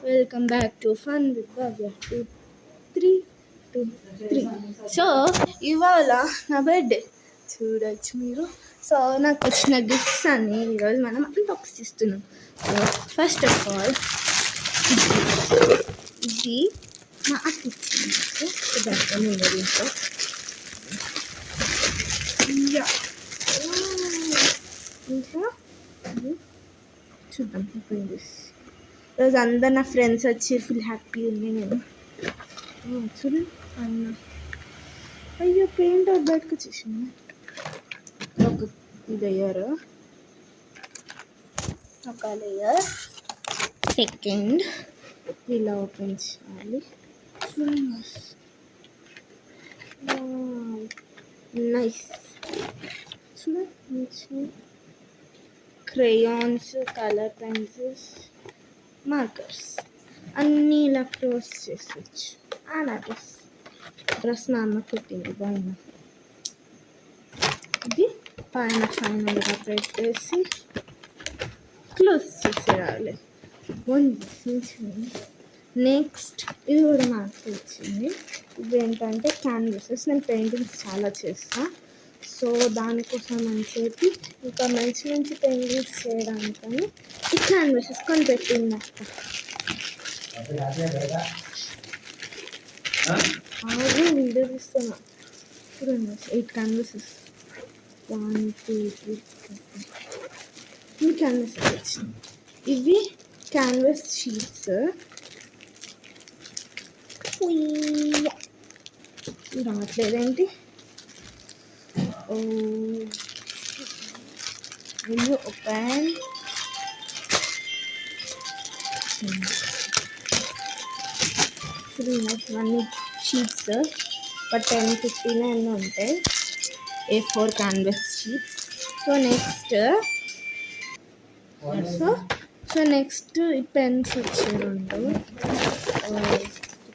Welcome back to Fun with Bhavya 2 3 2 3. So ఇవాళ నా birthday చూడొచ్చు మీరు. సో నాకు వచ్చిన గిఫ్ట్స్ అన్ని ఈరోజు మనం అన్బాక్స్ చేస్తున్నాం. ఫస్ట్ ఆఫ్ ఆల్ ఇది మా అక్క ఇచ్చింది. దీంట్లో ఇంకా చూద్దాం అయిపోయింది. ఈరోజు అందరు నా ఫ్రెండ్స్ వచ్చి ఫుల్ హ్యాపీ ఉంది. నేను చూడండి ఆయన అయ్యో పెయింట్ అవుట్ బయటకు వచ్చేసింది. ఒక లేయర్, ఒక లేయర్, సెకండ్ ఇలా ఓపెన్ చేయాలి. చూడండి నైస్. చూడండి క్రేయాన్స్, కలర్ పెన్సిల్స్, మార్కర్స్ అన్నీ ఇలా క్లోజ్ చేసొచ్చు. నా డ్రెస్ మా అమ్మ కుట్టింది బాగుంది. ఇది పైన ఫైనల్గా పెట్టేసి క్లోజ్ చేసేయాలి. నెక్స్ట్ ఇది కూడా నాకు వచ్చింది. ఇది ఏంటంటే క్యాన్వాసెస్. నేను పెయింటింగ్స్ చాలా చేస్తాను. సో దానికోసం అని చెప్పి ఇంకా మంచి మంచి పెయింటింగ్స్ చేయడానికని ఈ క్యాన్వాసెస్ కొని పెట్టింది అక్క. వీడియో తీస్తున్నా చూడండి. 8 క్యాన్వాసెస్, 1 2 3 4 క్యాన్వాసెస్ వచ్చింది. ఇవి క్యాన్వాస్ షీట్స్. రావట్లేదేంటి? ఓపెన్. ఇవన్నీ షీట్స్ ఒక 10-15 అన్నీ ఉంటాయి. A4 canvas sheets. So next ఈ పెన్స్ వచ్చి 2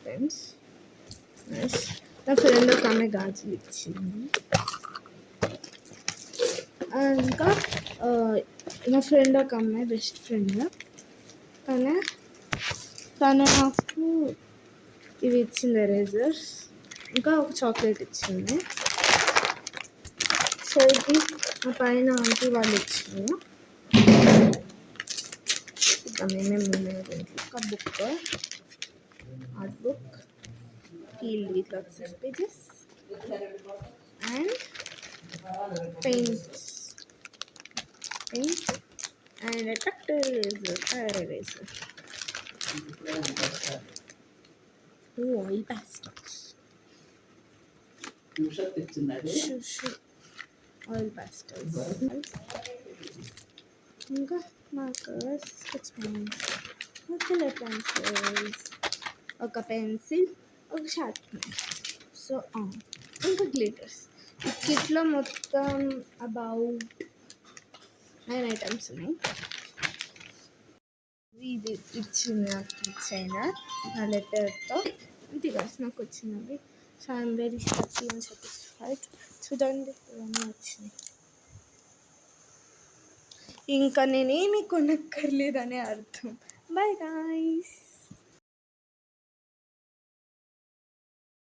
పెన్స్. నా ఫ్రెండ్ ఒక ఆమె గాజులు ఇచ్చింది. ఇంకా నా ఫ్రెండ్ ఒక అమ్మాయి, బెస్ట్ ఫ్రెండ్, తను నాకు ఇవి ఇచ్చింది, ఎరేజర్స్. ఇంకా ఒక చాక్లెట్ ఇచ్చింది. సో ఇది మా పైన ఆంటీ వాళ్ళు ఇచ్చింది. ఇంకా మేమేమి ఉన్నాయో దీంట్లో ఒక book, art book, filled with lots of pages and paint and a tractor eraser, tire eraser, oil pastels, oil pastels, ఇంకా markers, sketch pens, colour pencils, ఒక పెన్సిల్, ఒక షార్ప్నర్. సో ఇంకా గ్లిటర్స్. ఈ కిట్లో మొత్తం అబౌట్ 9 ఐటమ్స్ ఉన్నాయి. ఇది ఇచ్చింది నాకు ఇచ్చైనా నా లెటర్తో. ఇది కాదు నాకు వచ్చినవి. So I'm very happy and satisfied. చూడండి ఇవన్నీ వచ్చినాయి. ఇంకా నేనేమి కొనక్కర్లేదనే అర్థం. By guys.